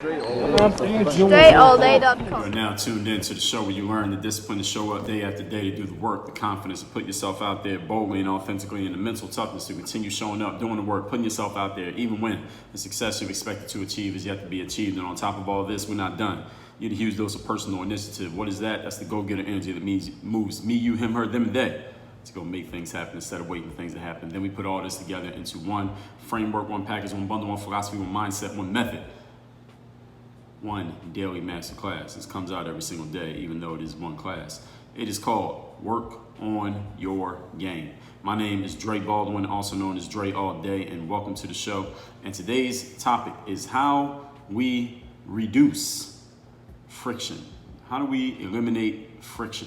StrayAllDay.com. You are now tuned in to the show where you learn the discipline to show up day after day, to do the work, the confidence to put yourself out there boldly and authentically, and the mental toughness to continue showing up, doing the work, putting yourself out there, even when the success you've expected to achieve is yet to be achieved. And on top of all this, we're not done. You need a huge dose of personal initiative. What is that? That's the go-getter energy that moves me, you, him, her, them, and they to go make things happen instead of waiting for things to happen. Then we put all this together into one framework, one package, one bundle, one philosophy, one mindset, one method. One daily masterclass. This comes out every single day, even though it is one class. It is called Work on Your Game. My name is Dre Baldwin, also known as Dre All Day, and welcome to the show. And today's topic is how we reduce friction. How do we eliminate friction?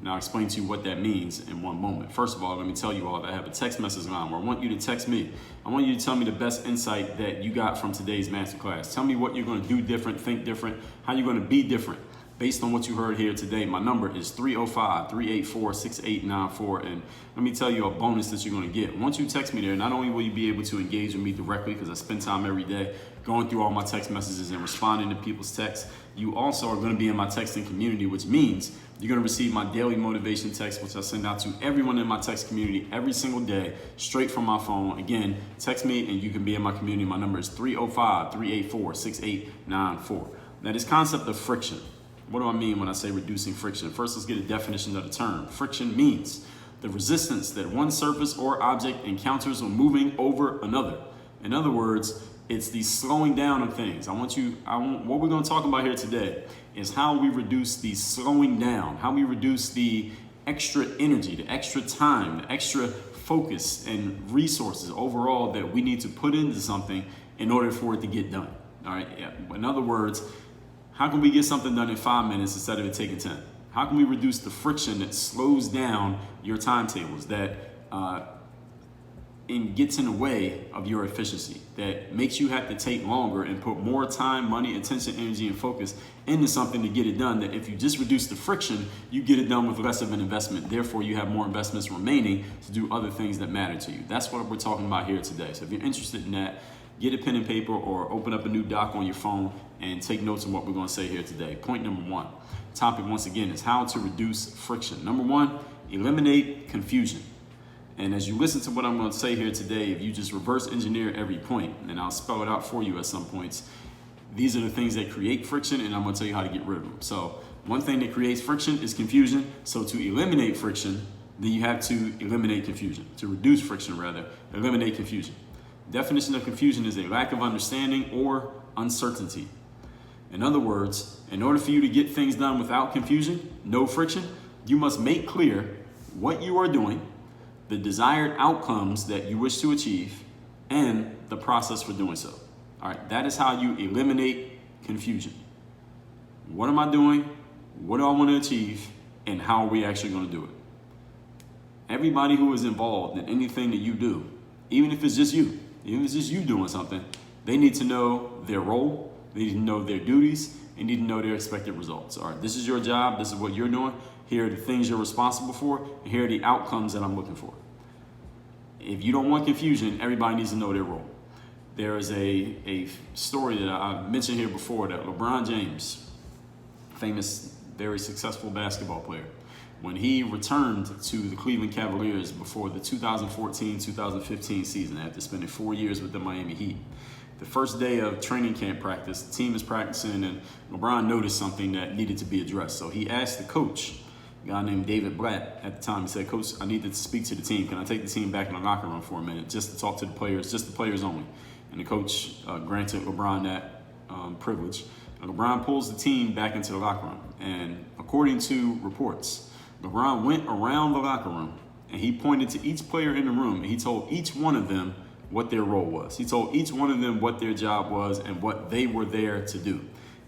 Now, I'll explain to you what that means in one moment. First of all, let me tell you all that I have a text message line where I want you to text me. I want you to tell me the best insight that you got from today's masterclass. Tell me what you're going to do different, think different, how you're going to be different based on what you heard here today. My number is 305-384-6894. And let me tell you a bonus that you're going to get. Once you text me there, not only will you be able to engage with me directly, because I spend time every day going through all my text messages and responding to people's texts, you also are going to be in my texting community, which means you're going to receive my daily motivation text, which I send out to everyone in my text community every single day, straight from my phone. Again, text me and you can be in my community. My number is 305-384-6894. Now, this concept of friction, what do I mean when I say reducing friction? First, let's get a definition of the term. Friction means the resistance that one surface or object encounters when moving over another. In other words, it's the slowing down of things. What we're going to talk about here today is how we reduce the slowing down, how we reduce the extra energy, the extra time, the extra focus and resources overall that we need to put into something in order for it to get done. All right. Yeah. In other words, how can we get something done in 5 minutes instead of it taking 10? How can we reduce the friction that slows down your timetables, that gets in the way of your efficiency, that makes you have to take longer and put more time, money, attention, energy, and focus into something to get it done, that if you just reduce the friction, you get it done with less of an investment. Therefore, you have more investments remaining to do other things that matter to you. That's what we're talking about here today. So if you're interested in that, get a pen and paper or open up a new doc on your phone and take notes on what we're going to say here today. Point number one. Topic, once again, is how to reduce friction. Number one, eliminate confusion. And as you listen to what I'm going to say here today, if you just reverse engineer every point, and I'll spell it out for you at some points, these are the things that create friction, and I'm going to tell you how to get rid of them. So one thing that creates friction is confusion. So to eliminate friction, then you have to eliminate confusion. To reduce friction, rather, eliminate confusion. Definition of confusion is a lack of understanding or uncertainty. In other words, in order for you to get things done without confusion, no friction, you must make clear what you are doing, the desired outcomes that you wish to achieve, and the process for doing so. All right, that is how you eliminate confusion. What am I doing? What do I want to achieve? And how are we actually going to do it? Everybody who is involved in anything that you do, even if it's just you doing something, they need to know their role, they need to know their duties, and need to know their expected results. All right, this is your job, this is what you're doing. Here are the things you're responsible for, and here are the outcomes that I'm looking for. If you don't want confusion, everybody needs to know their role. There is a story that I mentioned here before that LeBron James, famous, very successful basketball player, when he returned to the Cleveland Cavaliers before the 2014-2015 season after spending 4 years with the Miami Heat, the first day of training camp practice, the team is practicing, and LeBron noticed something that needed to be addressed. So he asked the coach, a guy named David Blatt at the time, he said, "Coach, I need to speak to the team. Can I take the team back in the locker room for a minute just to talk to the players, just the players only?" And the coach granted LeBron that privilege. And LeBron pulls the team back into the locker room. And according to reports, LeBron went around the locker room and he pointed to each player in the room and he told each one of them what their role was. He told each one of them what their job was and what they were there to do.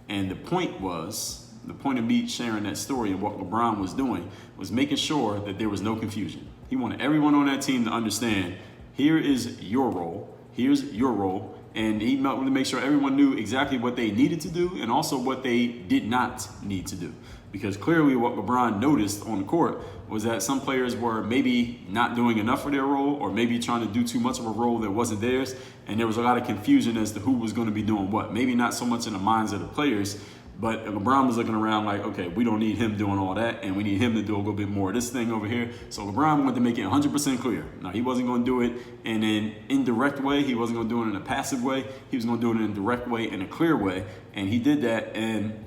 And the point of me sharing that story and what LeBron was doing was making sure that there was no confusion. He wanted everyone on that team to understand, here is your role, here's your role, and he wanted to make sure everyone knew exactly what they needed to do and also what they did not need to do. Because clearly what LeBron noticed on the court was that some players were maybe not doing enough for their role, or maybe trying to do too much of a role that wasn't theirs, and there was a lot of confusion as to who was going to be doing what. Maybe not so much in the minds of the players, but LeBron was looking around like, okay, we don't need him doing all that, and we need him to do a little bit more of this thing over here. So LeBron wanted to make it 100% clear. Now, he wasn't going to do it in an indirect way. He wasn't going to do it in a passive way. He was going to do it in a direct way, in a clear way, and he did that. And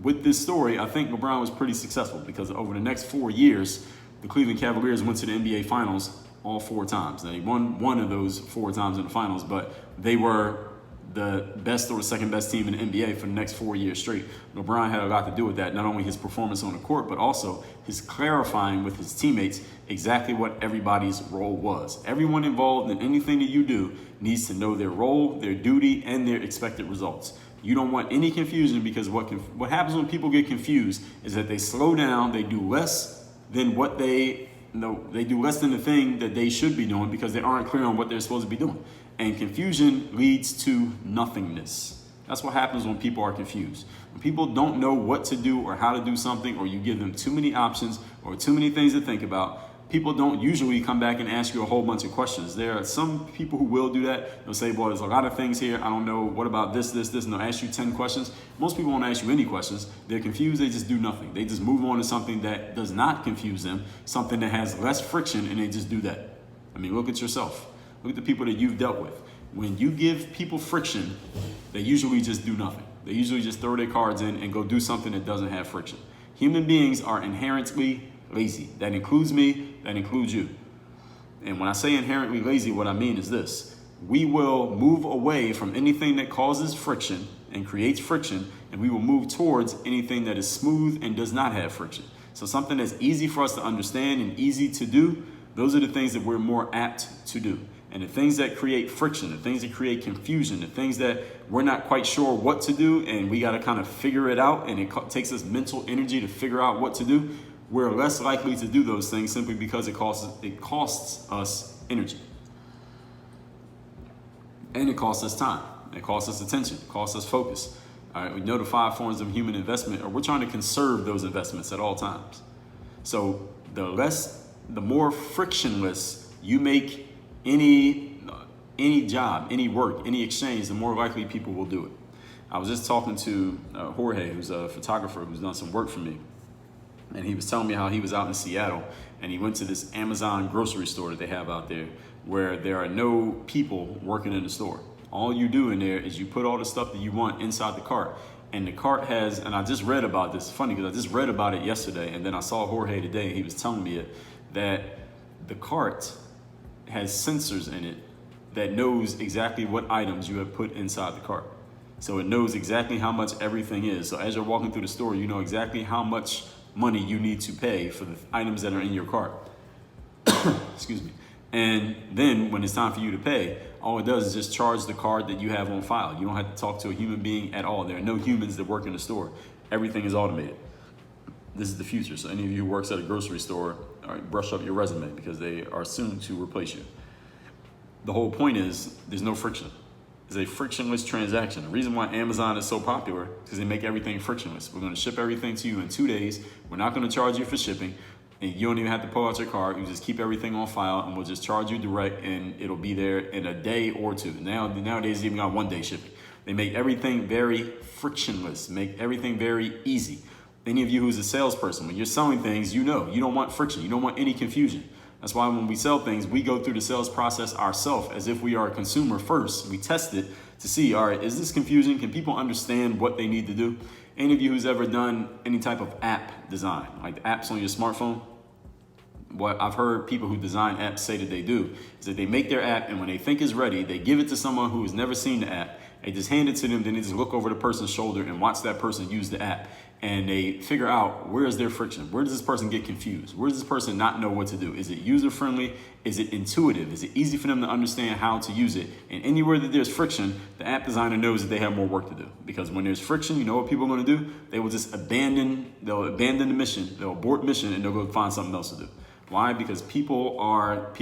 with this story, I think LeBron was pretty successful, because over the next 4 years, the Cleveland Cavaliers went to the NBA Finals all 4 times. They won one of those 4 times in the finals, but they were the best or the second best team in the NBA for the next 4 years straight. LeBron had a lot to do with that, not only his performance on the court, but also his clarifying with his teammates exactly what everybody's role was. Everyone involved in anything that you do needs to know their role, their duty, and their expected results. You don't want any confusion, because what happens when people get confused is that they slow down, they do less than what they do less than the thing that they should be doing, because they aren't clear on what they're supposed to be doing. And confusion leads to nothingness. That's what happens when people are confused. When people don't know what to do or how to do something, or you give them too many options or too many things to think about, people don't usually come back and ask you a whole bunch of questions. There are some people who will do that. They'll say, boy, there's a lot of things here. I don't know. What about this, and they'll ask you 10 questions. Most people won't ask you any questions. They're confused. They just do nothing. They just move on to something that does not confuse them, something that has less friction, and they just do that. I mean, look at yourself. Look at the people that you've dealt with. When you give people friction, they usually just do nothing. They usually just throw their cards in and go do something that doesn't have friction. Human beings are inherently lazy. That includes me, that includes you. And when I say inherently lazy, what I mean is this. We will move away from anything that causes friction and creates friction, and we will move towards anything that is smooth and does not have friction. So something that's easy for us to understand and easy to do, those are the things that we're more apt to do. And the things that create friction, the things that create confusion, the things that we're not quite sure what to do, and we got to kind of figure it out, and it takes us mental energy to figure out what to do, we're less likely to do those things simply because it costs us energy. And it costs us time. It costs us attention. It costs us focus. All right, we know the 5 forms of human investment, or we're trying to conserve those investments at all times. So the more frictionless you make any job, any work, any exchange, the more likely people will do it. I was just talking to Jorge, who's a photographer who's done some work for me. And he was telling me how he was out in Seattle, and he went to this Amazon grocery store that they have out there, where there are no people working in the store. All you do in there is you put all the stuff that you want inside the cart. And the cart has, and I just read about this, it's funny because I just read about it yesterday, and then I saw Jorge today, and he was telling me that the cart has sensors in it that knows exactly what items you have put inside the cart. So it knows exactly how much everything is. So as you're walking through the store, you know exactly how much money you need to pay for the items that are in your cart. Excuse me. And then when it's time for you to pay, all it does is just charge the card that you have on file. You don't have to talk to a human being at all. There are no humans that work in the store. Everything is automated. This is the future. So any of you who works at a grocery store, all right, brush up your resume, because they are soon to replace you. The whole point is there's no friction. It's a frictionless transaction. The reason why Amazon is so popular is because they make everything frictionless. We're going to ship everything to you in 2 days. We're not going to charge you for shipping, and you don't even have to pull out your card. You just keep everything on file, and we'll just charge you direct, and it'll be there in a day or 2. Nowadays, even got 1 day shipping. They make everything very frictionless, make everything very easy. Any of you who's a salesperson, when you're selling things, you know you don't want friction. You don't want any confusion. That's why when we sell things, we go through the sales process ourselves as if we are a consumer first. We test it to see, all right, is this confusing? Can people understand what they need to do? Any of you who's ever done any type of app design, like the apps on your smartphone? What I've heard people who design apps say that they do is that they make their app, and when they think it's ready, they give it to someone who has never seen the app. They just hand it to them, then they just look over the person's shoulder and watch that person use the app. And they figure out, where is their friction? Where does this person get confused? Where does this person not know what to do? Is it user-friendly? Is it intuitive? Is it easy for them to understand how to use it? And anywhere that there's friction, the app designer knows that they have more work to do. Because when there's friction, you know what people are going to do? They will just abandon the mission. They'll abort mission, and they'll go find something else to do. Why? Because people are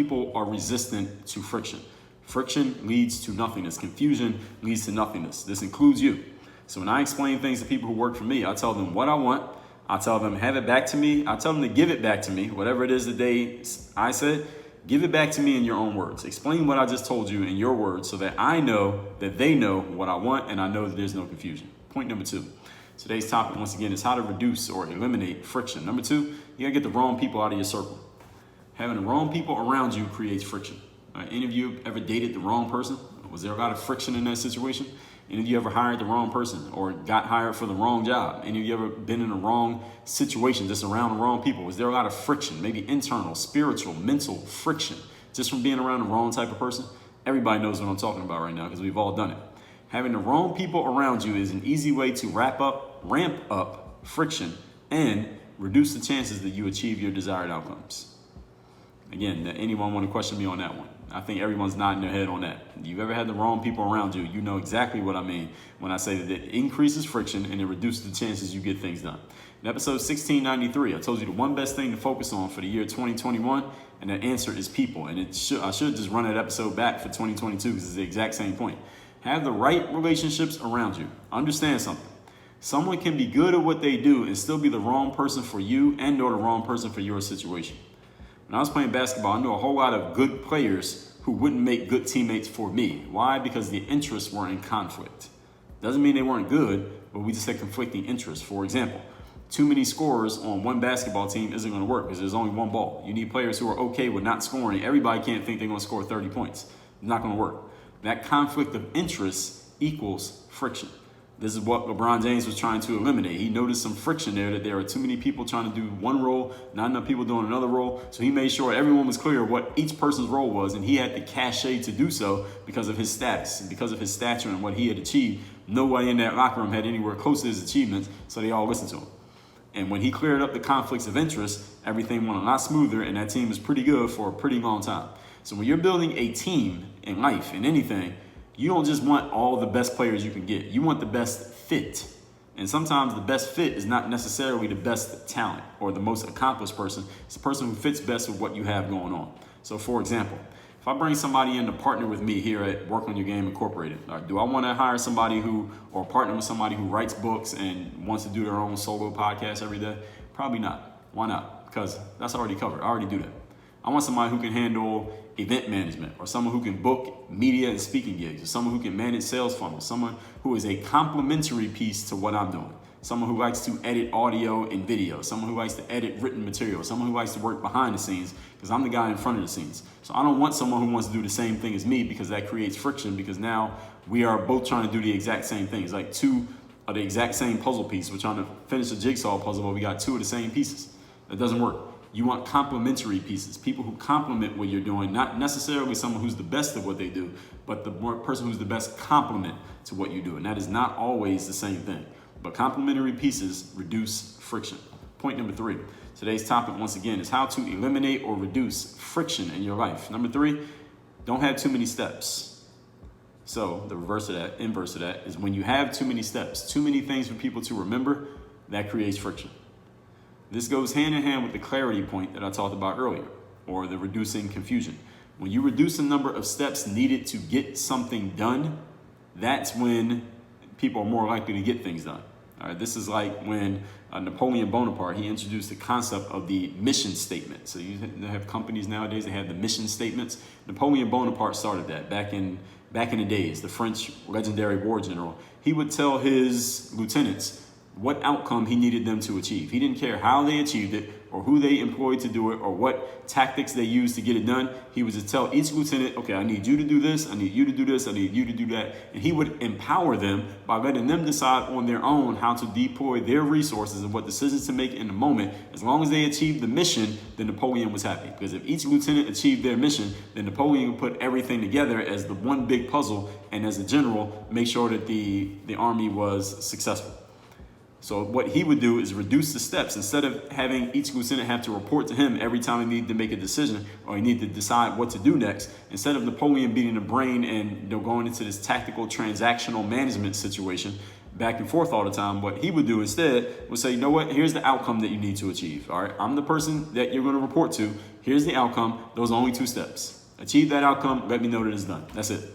resistant to friction. Friction leads to nothingness. Confusion leads to nothingness. This includes you. So when I explain things to people who work for me, I tell them what I want. I tell them, have it back to me. I tell them to give it back to me. Whatever it is that I said, give it back to me in your own words. Explain what I just told you in your words so that I know that they know what I want and I know that there's no confusion. Point number 2. Today's topic, once again, is how to reduce or eliminate friction. Number 2, you gotta get the wrong people out of your circle. Having the wrong people around you creates friction. Any of you ever dated the wrong person? Was there a lot of friction in that situation? Any of you ever hired the wrong person or got hired for the wrong job? Any of you ever been in the wrong situation, just around the wrong people? Was there a lot of friction, maybe internal, spiritual, mental friction, just from being around the wrong type of person? Everybody knows what I'm talking about right now because we've all done it. Having the wrong people around you is an easy way to ramp up friction and reduce the chances that you achieve your desired outcomes. Again, anyone want to question me on that one? I think everyone's nodding their head on that. If you've ever had the wrong people around you, you know exactly what I mean when I say that it increases friction and it reduces the chances you get things done. In episode 1693, I told you the one best thing to focus on for the year 2021, and that answer is people. And I should just run that episode back for 2022 because it's the exact same point. Have the right relationships around you. Understand something. Someone can be good at what they do and still be the wrong person for you and or the wrong person for your situation. When I was playing basketball, I knew a whole lot of good players who wouldn't make good teammates for me. Why? Because the interests were in conflict. Doesn't mean they weren't good, but we just had conflicting interests. For example, too many scorers on one basketball team isn't going to work because there's only one ball. You need players who are okay with not scoring. Everybody can't think they're going to score 30 points. It's not going to work. That conflict of interest equals friction. This is what LeBron James was trying to eliminate. He noticed some friction there, that there are too many people trying to do one role, not enough people doing another role. So he made sure everyone was clear what each person's role was, and he had the cachet to do so because of his status and because of his stature and what he had achieved. Nobody in that locker room had anywhere close to his achievements, so they all listened to him. And when he cleared up the conflicts of interest, everything went a lot smoother, and that team was pretty good for a pretty long time. So when you're building a team in life, in anything, you don't just want all the best players you can get. You want the best fit. And sometimes the best fit is not necessarily the best talent or the most accomplished person. It's the person who fits best with what you have going on. So for example, if I bring somebody in to partner with me here at Work on Your Game Incorporated, do I want to hire somebody or partner with somebody who writes books and wants to do their own solo podcast every day? Probably not. Why not? Because that's already covered. I already do that. I want somebody who can handle event management, or someone who can book media and speaking gigs, or someone who can manage sales funnels, someone who is a complementary piece to what I'm doing, someone who likes to edit audio and video, someone who likes to edit written material, someone who likes to work behind the scenes, because I'm the guy in front of the scenes. So I don't want someone who wants to do the same thing as me, because that creates friction, because now we are both trying to do the exact same thing. It's like two of the exact same puzzle piece. We're trying to finish a jigsaw puzzle, but we got two of the same pieces. That doesn't work. You want complementary pieces, people who complement what you're doing, not necessarily someone who's the best at what they do, but the person who's the best complement to what you do. And that is not always the same thing. But complementary pieces reduce friction. Point number 3. Today's topic, once again, is how to eliminate or reduce friction in your life. Number 3, don't have too many steps. So the inverse of that is when you have too many steps, too many things for people to remember, that creates friction. This goes hand in hand with the clarity point that I talked about earlier, or the reducing confusion. When you reduce the number of steps needed to get something done, that's when people are more likely to get things done. All right, this is like when Napoleon Bonaparte, he introduced the concept of the mission statement. So you have companies nowadays that have the mission statements. Napoleon Bonaparte started that back in the days, the French legendary war general. He would tell his lieutenants what outcome he needed them to achieve. He didn't care how they achieved it or who they employed to do it or what tactics they used to get it done. He would just tell each lieutenant, okay, I need you to do this, I need you to do this, I need you to do that. And he would empower them by letting them decide on their own how to deploy their resources and what decisions to make in the moment. As long as they achieved the mission, then Napoleon was happy. Because if each lieutenant achieved their mission, then Napoleon would put everything together as the one big puzzle, and as a general, make sure that the army was successful. So what he would do is reduce the steps. Instead of having each lieutenant have to report to him every time he needed to make a decision or he needed to decide what to do next, instead of Napoleon beating the brain and going into this tactical transactional management situation back and forth all the time, what he would do instead was say, you know what, here's the outcome that you need to achieve. All right, I'm the person that you're going to report to. Here's the outcome. Those are only 2 steps. Achieve that outcome, let me know that it's done. That's it.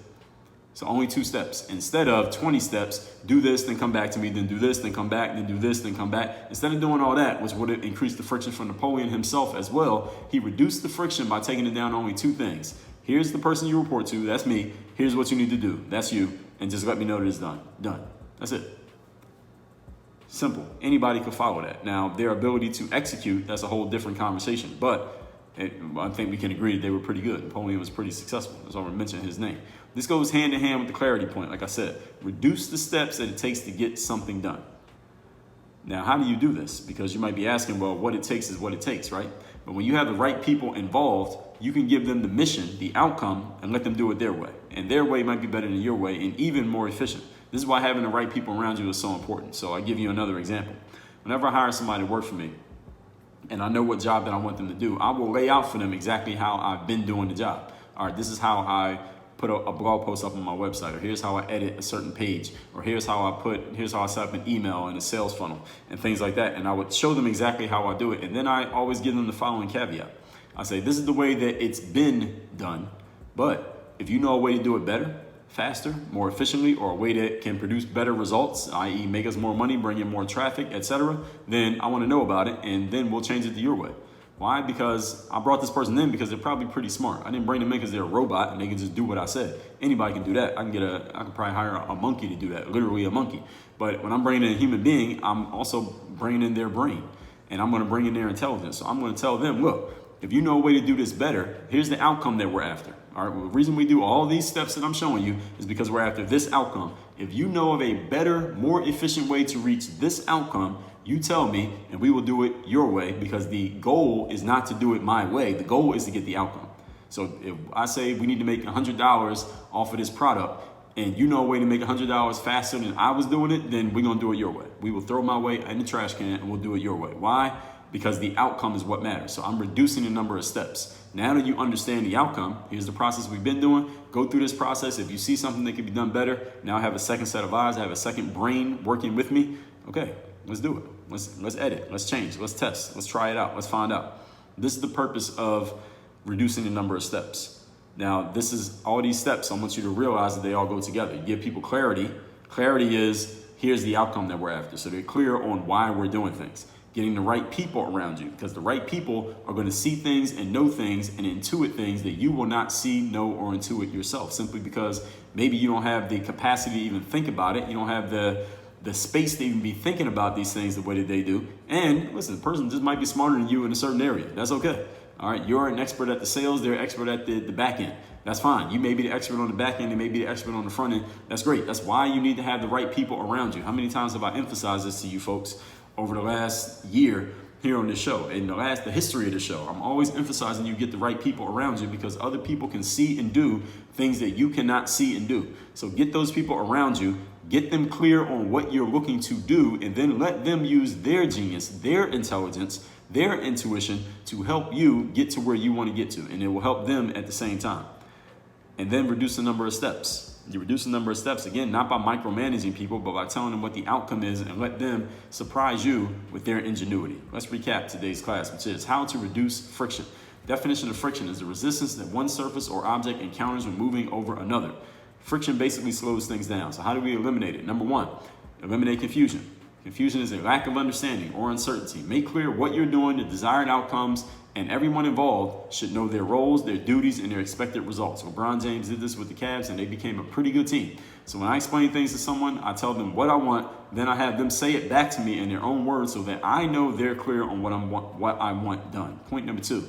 So only 2 steps. Instead of 20 steps, do this, then come back to me, then do this, then come back, then do this, then come back. Instead of doing all that, which would have increased the friction for Napoleon himself as well, he reduced the friction by taking it down to only 2 things. Here's the person you report to, that's me. Here's what you need to do, that's you. And just let me know that it's done. Done. That's it. Simple. Anybody could follow that. Now, their ability to execute, that's a whole different conversation. But I think we can agree that they were pretty good. Napoleon was pretty successful. That's why we're mentioning his name. This goes hand in hand with the clarity point. Like I said, reduce the steps that it takes to get something done. Now, how do you do this? Because you might be asking, well, what it takes is what it takes, right? But when you have the right people involved, you can give them the mission, the outcome, and let them do it their way. And their way might be better than your way and even more efficient. This is why having the right people around you is so important. So I'll give you another example. Whenever I hire somebody to work for me, and I know what job that I want them to do, I will lay out for them exactly how I've been doing the job. All right, this is how I put a blog post up on my website, or here's how I edit a certain page, or here's how I set up an email and a sales funnel and things like that. And I would show them exactly how I do it. And then I always give them the following caveat. I say, this is the way that it's been done, but if you know a way to do it better, faster, more efficiently, or a way that can produce better results, i.e. make us more money, bring in more traffic, etc., then I want to know about it, and then we'll change it to your way. Why? Because I brought this person in because they're probably pretty smart. I didn't bring them in because they're a robot and they can just do what I said. Anybody can do that. I can probably hire a monkey to do that, literally a monkey. But when I'm bringing in a human being, I'm also bringing in their brain, and I'm going to bring in their intelligence. So I'm going to tell them, look, if you know a way to do this better, here's the outcome that we're after. All right, well, the reason we do all these steps that I'm showing you is because we're after this outcome. If you know of a better, more efficient way to reach this outcome, you tell me and we will do it your way, because the goal is not to do it my way. The goal is to get the outcome. So if I say we need to make $100 off of this product, and you know a way to make $100 faster than I was doing it, then we're going to do it your way. We will throw my way in the trash can and we'll do it your way. Why? Because the outcome is what matters. So I'm reducing the number of steps. Now that you understand the outcome, here's the process we've been doing. Go through this process. If you see something that can be done better, now I have a second set of eyes. I have a second brain working with me. Okay, let's do it. Let's edit. Let's change. Let's test. Let's try it out. Let's find out. This is the purpose of reducing the number of steps. Now, this is all these steps. I want you to realize that they all go together. You give people clarity. Clarity is, here's the outcome that we're after. So they're clear on why we're doing things. Getting the right people around you, because the right people are going to see things and know things and intuit things that you will not see, know, or intuit yourself, simply because maybe you don't have the capacity to even think about it. You don't have the space to even be thinking about these things the way that they do. And listen, the person just might be smarter than you in a certain area. That's okay. All right, you're an expert at the sales, they're an expert at the back end. That's fine. You may be the expert on the back end, they may be the expert on the front end. That's great. That's why you need to have the right people around you. How many times have I emphasized this to you folks over the last year here on this show? In the history of the show, I'm always emphasizing you get the right people around you, because other people can see and do things that you cannot see and do. So get those people around you, get them clear on what you're looking to do, and then let them use their genius, their intelligence, their intuition to help you get to where you want to get to, and it will help them at the same time. And then reduce the number of steps. You reduce the number of steps, again, not by micromanaging people, but by telling them what the outcome is and let them surprise you with their ingenuity. Let's recap today's class, which is how to reduce friction. Definition of friction is the resistance that one surface or object encounters when moving over another. Friction basically slows things down. So how do we eliminate it? Number one, eliminate confusion. Confusion is a lack of understanding or uncertainty. Make clear what you're doing, the desired outcomes, and everyone involved should know their roles, their duties, and their expected results. LeBron James did this with the Cavs, and they became a pretty good team. So when I explain things to someone, I tell them what I want, then I have them say it back to me in their own words so that I know they're clear on what I want done. Point number two,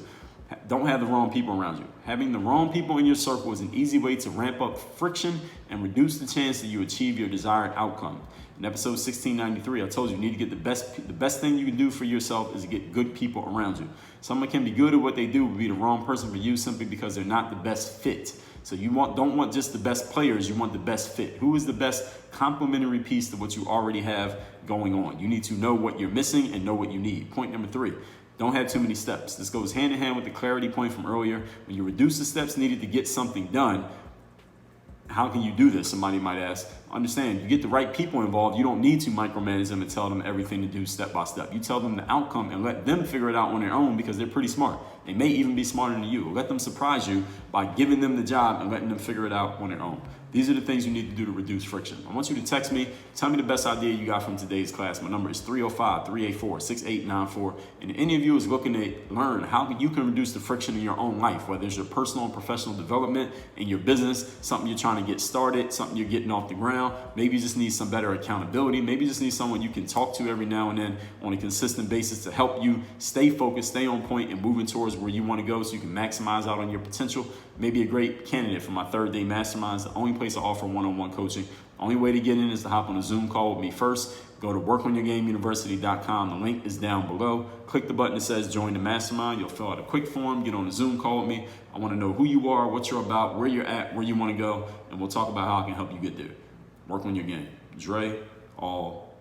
don't have the wrong people around you. Having the wrong people in your circle is an easy way to ramp up friction and reduce the chance that you achieve your desired outcome. In episode 1693, I told you need to get the best thing you can do for yourself is to get good people around you. Someone can be good at what they do, but be the wrong person for you simply because they're not the best fit. So you don't want just the best players, you want the best fit. Who is the best complementary piece to what you already have going on? You need to know what you're missing and know what you need. Point number three, don't have too many steps. This goes hand in hand with the clarity point from earlier. When you reduce the steps needed to get something done, how can you do this? Somebody might ask. understand, you get the right people involved, you don't need to micromanage them and tell them everything to do step by step. You tell them the outcome and let them figure it out on their own, because they're pretty smart. They may even be smarter than you. Let them surprise you by giving them the job and letting them figure it out on their own. These are the things you need to do to reduce friction. I want you to text me. Tell me the best idea you got from today's class. My number is 305-384-6894. And if any of you is looking to learn how you can reduce the friction in your own life, whether it's your personal and professional development in your business, something you're trying to get started, something you're getting off the ground, maybe you just need some better accountability, maybe you just need someone you can talk to every now and then on a consistent basis to help you stay focused, stay on point, and moving towards where you want to go so you can maximize out on your potential, maybe a great candidate for my 3rd-day masterminds, the only place I offer one-on-one coaching. The only way to get in is to hop on a Zoom call with me first. Go to workonyourgameuniversity.com. The link is down below. Click the button that says join the mastermind. You'll fill out a quick form, get on a Zoom call with me. I want to know who you are, what you're about, where you're at, where you want to go, and we'll talk about how I can help you get there. Work on your game. Dre, all